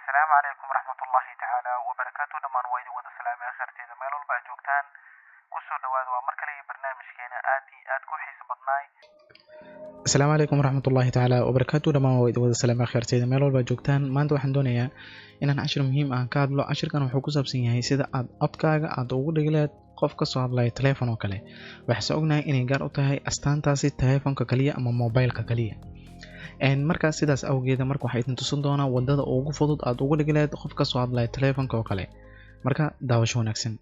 السلام عليكم ورحمة الله تعالى وبركاته. دمان ويدي ودا سلامي آخرتي إذا ميلول باجوكتان كسر دواد ومركلي برنامج كينا آد كل حيس بدناي. السلام عليكم ورحمة الله تعالى وبركاته. دمان ويدي ودا سلامي آخرتي إذا ميلول باجوكتان ما أنتوا حندونيا إن عشر مهم كادلو عشر كانوا حكوا سبسين هي سيدا أبكاga aad ugu dhigleed qof ka soo hadlay telefoon oo kale waxa ognahay inay gaar u tahay astaantaasi telefoonka kaliya ama mobilka kaliya marka sidaas awgeeda marka waxa idin tusin doonaa wadada ugu fudud aad ugu dhigleed qof ka soo hadlay telefoonka oo kale marka daawasho wanaagsan.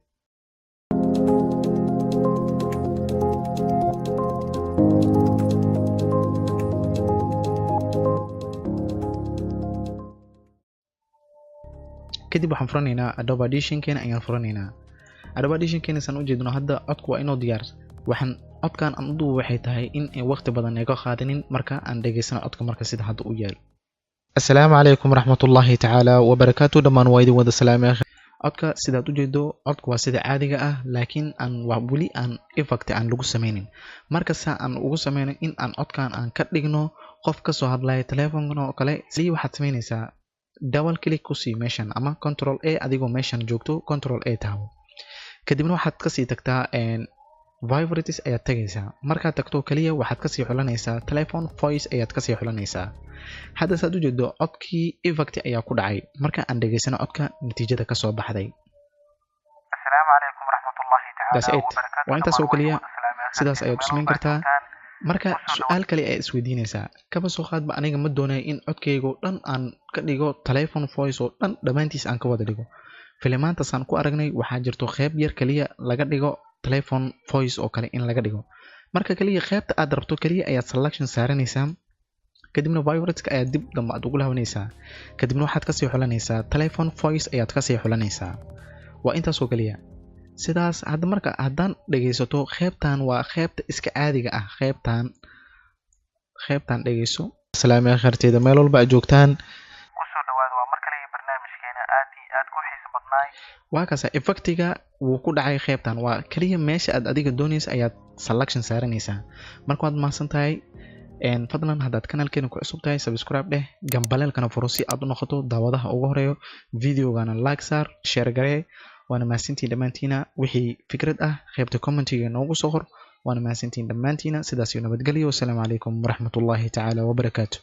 kadib waxaan furanaynaa Adobe Audition keena ayaan furanaynaa. Adobe Audition keena san u jeedno hadda codku waa inoo diyaar. waxaan codkan aan u duubo waxay tahay in waqti badan ay ka qaadanin marka aan dhageysano codka marka sida hadda u yaal. Assalaamu alaykum warahmatullahi ta'ala wa barakatuh. dhamaan waa idin wada salaamay. codka sidaad u jeedo codku waa sida caadiga ah laakiin aan wali aan effect aan lagu sameynin. marka aan ugu sameyno in aan codkan aan ka dhigno qof ka soo hadlaya telefoonka oo kale si waxaad sameynaysaa double click ku sii meeshan ama control A adigoo meeshan joogto control A taabo. kadibna waxaad ka sii tagtaa favorites ayaad tagaysaa. markaad tagto kaliya waxaad ka sii xulanaysaa telephone voice ayaad ka sii xulanaysaa. hadda saad u jeedo codkii effect ayaa ku dhacay marka aan dhageysano codka natiijada ka soo baxday. السلام عليكم ورحمة الله تعالى وبركاته. waa intaas oo kaliya sidaas ayaad u samayn kartaa. marka su'aal kale ay isweydiinaysaa kaba soo qaadba aniga ma doonayo in codkayga dhan aan ka dhigo telephone voice oo dhan dhamaantiis aan ka wada dhigo. filimaantaas aan ku aragnay waxaa jirto qayb yar kaliya laga dhigo telephone voice oo kale in laga dhigo. marka kaliya qaybta aad rabto kaliya ayaad selection saaranaysaa. kadibna favorites-ka ayaad dib dambe aad ugu laabanaysaa. kadibna waxaad ka sii xulanaysaa telephone voice ayaad ka sii xulanaysaa. waa intaas oo kaliya. sidaas hadda marka haddaan dhageysato qaybtan waa qaybta iska caadiga ah. qaybtan dhageyso. salaami akharteeda meel walba aad joogtaan kusoo dhawaada waa markale barnaamijkeena aad ku xiiso badnaay. waa kaasa effectiga wuu ku dhacay qaybtan waa kaliya meesha aad adiga doonaysa ayaad selection saaranaysaa. marka waad mahadsan tahay. fadlan haddaad kanaalkeena ku cusub tahay subscribe dheh gambaleelkana furo si aad u noqoto daawadaha ugu horeeyo videogana like saar share garee. waana mahadsantiin dhammaantiina wixii fikrad ah qaybta commentiga noogu soo qor. waana mahadsantiin dhammaantiina sidaas iyo nabadgelyo. wassalaamu calaykum waraxmatullaahi tacaala wabarakaatu.